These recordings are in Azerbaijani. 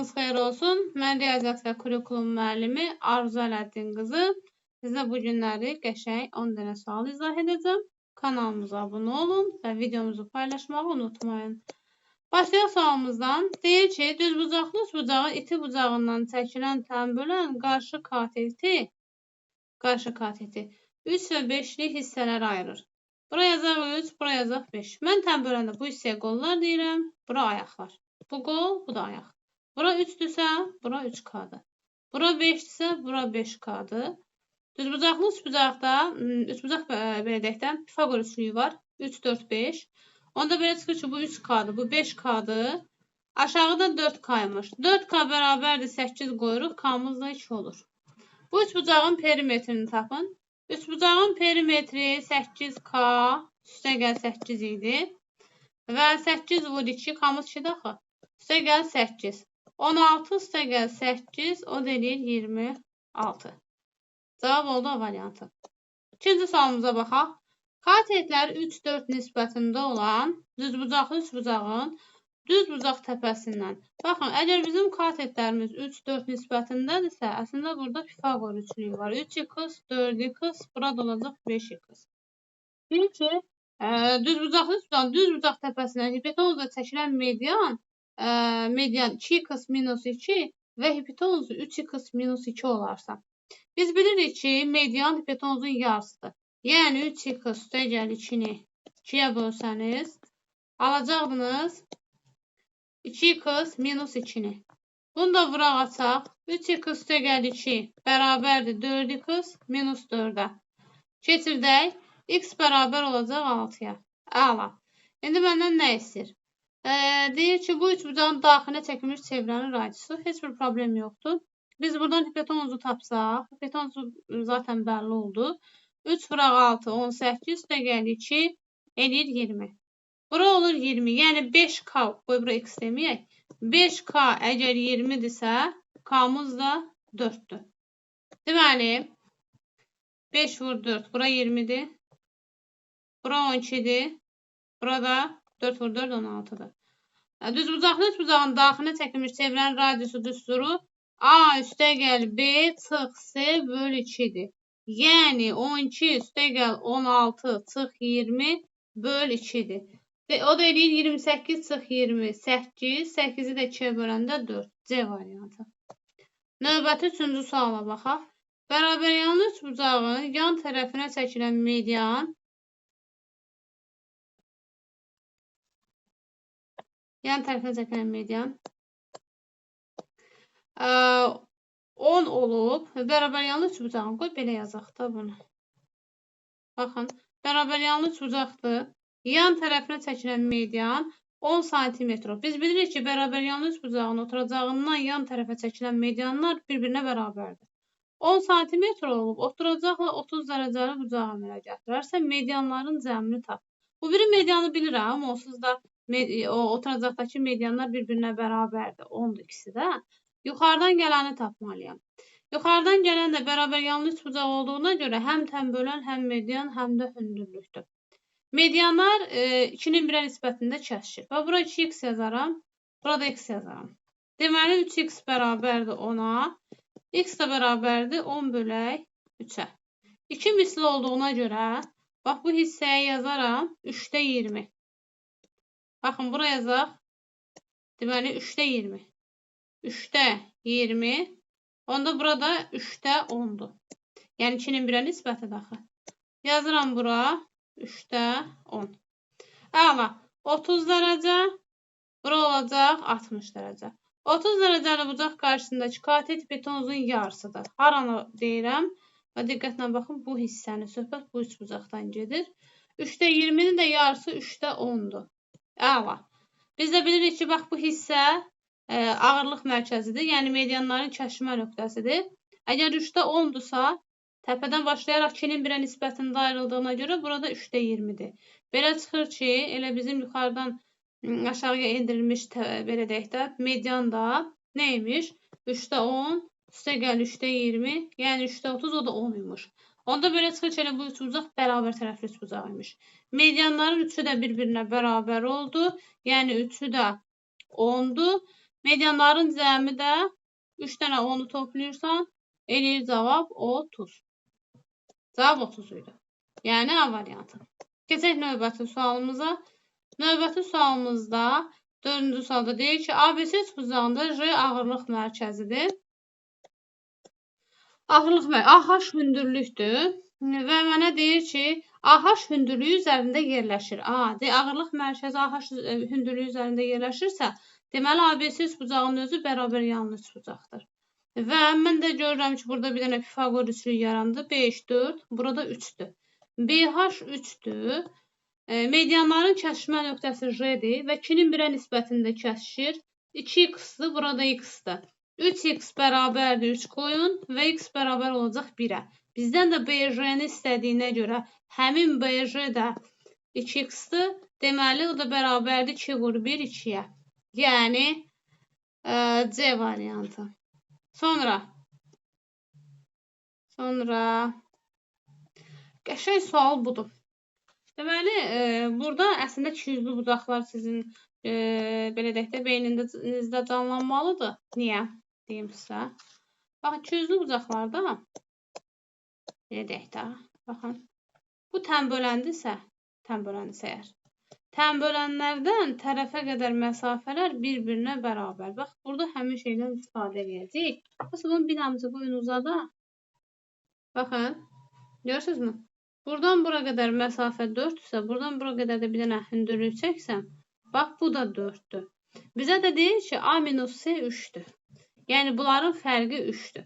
Vaxtınız xeyir olsun. Mən riyaziyyat kurikulum müəllimi Arzu Ələddin qızı. Sizə bu günləri qəşəng 10 dənə sual izah edəcəm. Kanalımıza abunə olun və videomuzu paylaşmağı unutmayın. Başlayaq sualımızdan. Deyir ki, düzbucaqlı üçbucağın iti bucağından çəkilən tənbölən qarşı kateti 3 və 5'lik hissələrə ayırır. Bura yazaq 3, bura yazaq 5. Mən tənböləndə bu hissəyə qollar deyirəm, bura ayaqlar. Bu qol, bu da ayaq. Bura 3'dürsə, bura 3K'dır. Bura 5'dirsə, bura 5K'dır. Düzbucaqlı üçbucaqda, üçbucaq belə deyək də, Pifagor üçlüyü var. 3, 4, 5. Onda belə çıxır ki, bu 3K'dır, bu 5K'dır. Aşağıda 4K'ymış. 4K bərabərdir 8 qoyuruq, K'mız da 2 olur. Bu üçbucağın perimetrini tapın. Üçbucağın perimetri 8K üstəgəl 8 idi. Və 8 vur 2, K'mız 2-də axı. Üstəgəl 8. 16 üstəgəl 8, o deyir 26. Cavab oldu A variantı. İkinci sualımıza baxaq. Katetlər 3-4 nisbətində olan düzbucaqlı üçbucağın düzbucaq təpəsindən. Baxın, əgər bizim katetlərimiz 3-4 nisbətindədirsə, əslində burada Pifagor üçlüyü var. 3x, 4x, burada olacaq 5x. Deyir ki, düzbucaqlı üçbucağın düzbucaq təpəsindən hipotenuza çəkilən median 2x minus 2 və hipotenuzu 3x minus 2 olarsa. Biz bilirik ki, median hipotenuzun yarısıdır. Yəni 3x üstəgəl 2-ni 2-yə bölsəniz, alacaqdınız 2x minus 2-ni. Bunu da vuraq açaq. 3x üstəgəl 2 bərabərdir 4x minus 4-ə. Keçirdək. X bərabər olacaq 6-ya. Əla. İndi məndən nə istəyir? Deyir ki, bu üçbucağın daxilinə çəkilmiş çevrənin radiyusu. Heç bir problem yoxdur. Biz buradan hipotenuzu tapsaq, hipotenuzu zaten bəlli oldu. 3 vuraq 6, 18, üstəgəl 2, edir 20. Bura olur 20, yəni 5K, qoy bura x deməyək. 5K əgər 20-dirsə, K'mız da 4'dür. Deməli, 5 vur 4, bura 20'dir. Bura 12'dir. Burada 4 vur 4, 16'dır. Düzbucaqlı üçbucağın daxilinə çəkilmiş çevrənin radiusu düsturu A üstəgəl B çıx C böl 2'dir. Yəni 12 üstəgəl 16 çıx 20 böl 2'dir. O da eləyir 28 çıx 20, 8. 8'i də 2'yə böləndə 4. C variantı. Növbəti 3-cü suala baxaq. Bərabəryanlı üçbucağın yan tərəfinə çəkilən median 10 olub. Bərabəryanlı üçbucağın, qoy belə yazaq da bunu. Baxın, bərabəryanlı üçbucaqdır. Yan tərəfinə çəkilən median 10 cm. Biz bilirik ki, bərabəryanlı üçbucağın oturacağından yan tərəfə çəkilən medianlar bir-birinə bərabərdir. 10 cm olub, oturacaqla 30 dərəcəli bucağı əmələ gətirərsə, medianların cəmini tap. Bu biri medianı bilirəm, onsuz da oturacaqdakı medianlar bir-birinə bərabərdir. 10'dur ikisi də. Yuxarıdan gələni tapmalıyam. Yuxarıdan gələn də bərabəryanlı üçbucaq olduğuna görə həm tənbölən, həm median, həm də hündürlükdür. Medianlar 2'nin 1'ə nisbətində kəsişir. Və bura 2x yazaram, burada x yazaram. Deməli 3x bərabərdir 10'a, x də bərabərdir 10 bölək 3'ə. 2 misli olduğuna görə, bax bu hissəyə yazaram 3'də 20. Baxın, bura yazaq. Deməli, 3'də 20. 3'də 20. Onda burada 3'də 10'dur. Yəni 2'nin 1'ə nisbətidir axı. Yazıram bura 3'də 10. Əla. 30 dərəcə. Bura olacaq 60 dərəcə. 30 dərəcəli bucaq qarşısındakı katet hipotenuzun yarısıdır. Haranı deyirəm. Və diqqətlə baxın, bu hissəni söhbət bu üçbucaqdan gedir. 3'də 20'nin də yarısı 3'də 10'dur. Əla. Biz də bilirik ki, bax bu hissə ağırlıq mərkəzidir. Yəni medianların kəsişmə nöqtəsidir. Əgər 3'də 10'dursa, təpədən başlayaraq 2'nin 1'ə nisbətində ayrıldığına görə burada 3'də 20'dir. Belə çıxır ki, elə bizim yuxarıdan aşağıya endirilmiş belə deyək də, median da neymiş? 3'də 10, üstəgəl 3'də 20, yəni 3'də 30, o da 10 imiş. Onda belə çıxır ki, bu üçbucaq bərabər tərəfli üçbucaq imiş. Medianların üçü də bir-birinə bərabər oldu. Yəni üçü də 10'dur. Medianların cəmi də 3 dənə 10'u toplayırsan, eləyir cavab 30. Cavab 30 idi. Yəni A variantı. Keçək növbəti sualımıza. Növbəti sualımızda 4-cü sualda deyir ki, ABC üçbucağında J ağırlıq mərkəzidir. AH hündürlükdür və mənə deyir ki, AH hündürlüyü üzərində yerləşir. Ağırlıq mərkəzi AH hündürlüyü üzərində yerləşirsə, deməli ABC üçbucağının özü bərabər yanlı üçbucaqdır. Və mən də görürəm ki, burada bir dənə Pifagor üçlüyü yarandı. 5, 4, burada 3'dür. BH 3'dür. Medianların kəsişmə nöqtəsi J'dir və 2'nin 1'ə nisbətində kəsişir. 2x-dır, burada x-dır. 3x bərabərdir 3 qoyun və x bərabər olacaq 1'ə. Bizdən də BJ-ni istədiyinə görə həmin BJ də 2x-dır. Deməli, o da bərabərdir 2 vur 1, 2'yə. Yəni, C variantı. Sonra qəşəng sual budur. Deməli, burada əslində 200'lü bucaqlar sizin belə deyək də beyninizdə canlanmalıdır. Niyə? Deyim sizə. Baxın, 200'lü bucaqlarda belə deyək də, baxın, bu tənböləndirsə əgər, tənbölənlərdən tərəfə qədər məsafələr bir-birinə bərabər. Bax, burada həmin şeydən istifadə edəcəyik. Mesela bunun bir amcı qoyun uzada. Baxın, görürsünüzmü? Buradan bura qədər məsafə 4'sə, buradan bura qədər də bir dənə hündürlük çəksəm, bax, bu da 4'dür. Bizə də deyir ki, A minus C 3'dür. Yəni, bunların fərqi 3'dür.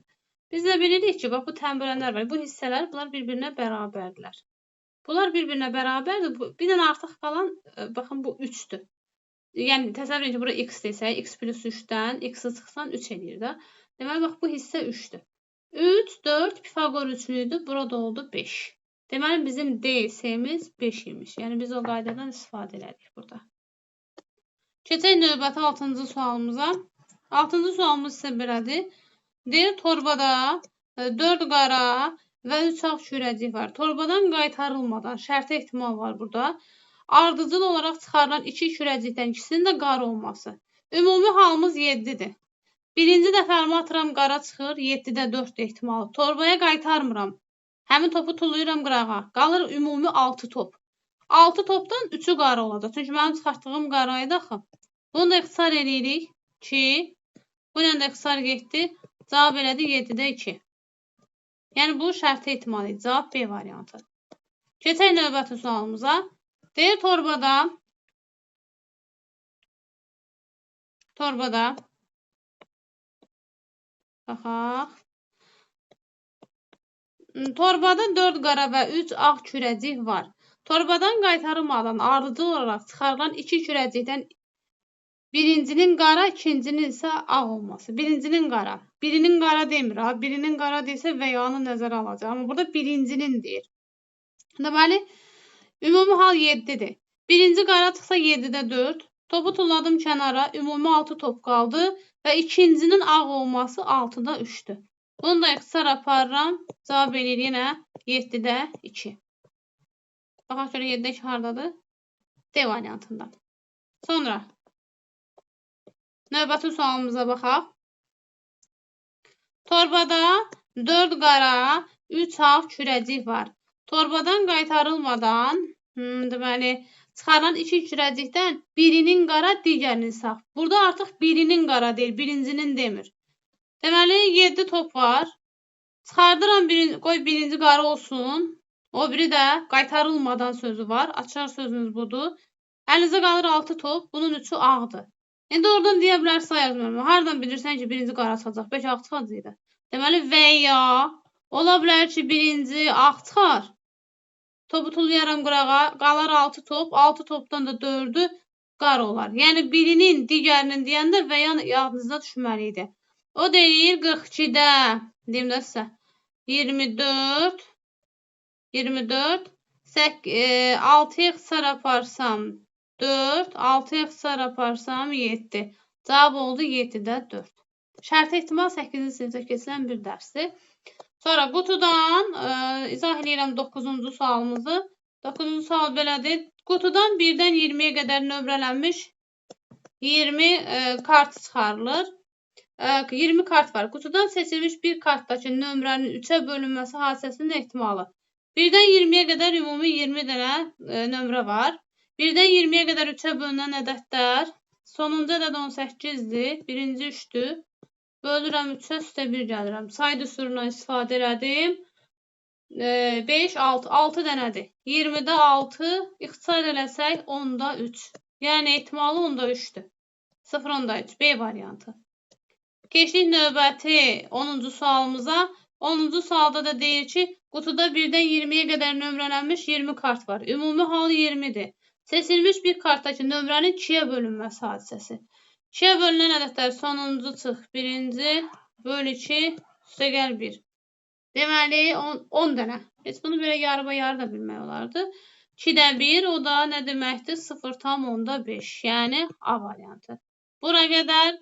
Biz də bilirik ki, bax, bu tənbölənlər var. Bu hissələr, bunlar bir-birinə bərabərdirlər. Bunlar bir-birinə bərabərdir. Bir dənə artıq qalan, baxın, bu 3'dür. Yəni, təsəvvür edin ki, bura x desə, x plus 3'dən x-i çıxsan 3 edir də. Deməli, bax, bu hissə 3'dür. 3, 4, Pifagor üçlüydür. Burada oldu 5. Deməli, bizim DS'miz 5 imiş. Yəni, biz o qaydadan istifadə elədik burada. Keçək növbəti 6-cı sualımıza. 6-cı sualımız isə belədir. Deyir, torbada 4 qara və 3 ağ kürəcik var. Torbadan qaytarılmadan şərti ehtimal var burada. Ardıcıl olaraq çıxarılan 2 kürəcikdən ikisinin də qara olması. Ümumi halımız 7'dir. Birinci dəfə əlimi atıram, qara çıxır, 7'də 4 ehtimalı. Torbaya qaytarmıram. Həmin topu tullayıram qırağa. Qalır ümumi 6 top. 6 topdan 3'ü qara olacaq. Çünki mənim çıxartdığım qaraydı axı. Bunu da ixtisar edirik. 2. Bu ilə də ixtisar getdi. Cavab elədi 7'də 2. Yəni bu şərti ehtimal idi. Cavab B variantı. Keçək növbəti sualımıza. Deyir, torbada baxaq. Torbada 4 qara və 3 ağ kürəcik var. Torbadan qaytarılmadan ardıcıl olaraq çıxarılan 2 kürəcikdən birincinin qara, ikincinin isə ağ olması. Birincinin qara. Birinin qara demir. Birinin qara deyilsə və yanı nəzərə alacaq. Amma burada birincinin deyir. Deməli, ümumi hal 7'dir. Birinci qara çıxsa 7'də 4. Topu tulladım kənara. Ümumi 6 top qaldı. Və ikincinin ağ olması 6'da 3'dür. Bunu da ixtisar aparıram. Cavab eləyir yenə 7'də 2. Baxaq görə 7'də 2 hardadır? D variantında. Sonra növbəti sualımıza baxaq. Torbada 4 qara, 3 ağ kürəcik var. Torbadan qaytarılmadan, deməli, çıxarılan 2 kürəcikdən birinin qara, digərinin sağ. Burada artıq birinin qara deyil, birincinin demir. Deməli, 7 top var. Çıxardıram, qoy birinci qara olsun. O biri də qaytarılmadan sözü var. Açar sözümüz budur. Əlinizə qalır 6 top. Bunun 3'ü ağdır. İndi oradan deyə bilərsə yazmıyorum. Hardan bilirsən ki, birinci qara çıxacaq, 5 ağ çıxacaqdı. Deməli, və ya ola bilər ki, birinci ağ çıxar. Topu tullayaram qırağa, qalar 6 top. 6 topdan da 4'ü qara olar. Yəni, birinin, digərinin deyəndə və ya yadınızda düşməli idi. O deyir 42'də, deyim də sizə, 24, 6'ya ixtisar aparsam 4, 6'ya ixtisar aparsam 7. Cavab oldu 7'də 4. Şərti ehtimal 8-ci sinifdə keçilən bir dərsdir. Sonra qutudan izah edirəm 9-cu sualımızı. 9-cu sual belədir. Qutudan 1-dən 20'yə qədər nömrələnmiş 20 kart çıxarılır. 20 kart var. Qutudan seçilmiş bir kartdakı nömrənin 3-ə bölünməsi hadisəsinin ehtimalı. 1-dən 20-yə qədər ümumi 20 dənə nömrə var. 1-dən 20-yə qədər 3-ə bölünən ədədlər. Sonuncu ədəd 18-dir. Birinci 3-dür. Bölürəm 3-ə, üstə 1 gəlirəm. Say düsturundan istifadə elədim. 5, 6. 6 dənədir. 20-də 6 ixtisar eləsək 10-da 3. Yəni ehtimalı 10-da 3-dür. 0, 10-da 3. B variantı. Keçdik növbəti 10-cu sualımıza. 10-cu sualda da deyir ki, qutuda 1-dən 20-yə qədər nömrələnmiş 20 kart var. Ümumi hal 20-dir. Seçilmiş bir kartdakı nömrənin 2-yə bölünməsi hadisəsi. 2-yə bölünən ədədlər sonuncu çıx 1-ci, böl 2, üstə gəl 1. Deməli 10 dənə. Heç bunu belə yarıba-yarı da bilmək olardı. 2-də 1, o da nə deməkdir? 0,5. Yəni A variantı. Bura qədər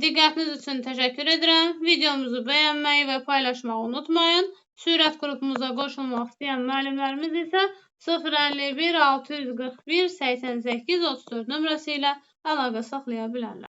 diqqətiniz üçün təşəkkür edirəm. Videomuzu bəyənməyi və paylaşmağı unutmayın. Sürət qrupumuza qoşulmaq istəyən müəllimlərimiz isə 051 641 88 34 nömrəsi ilə əlaqə saxlaya bilərlər.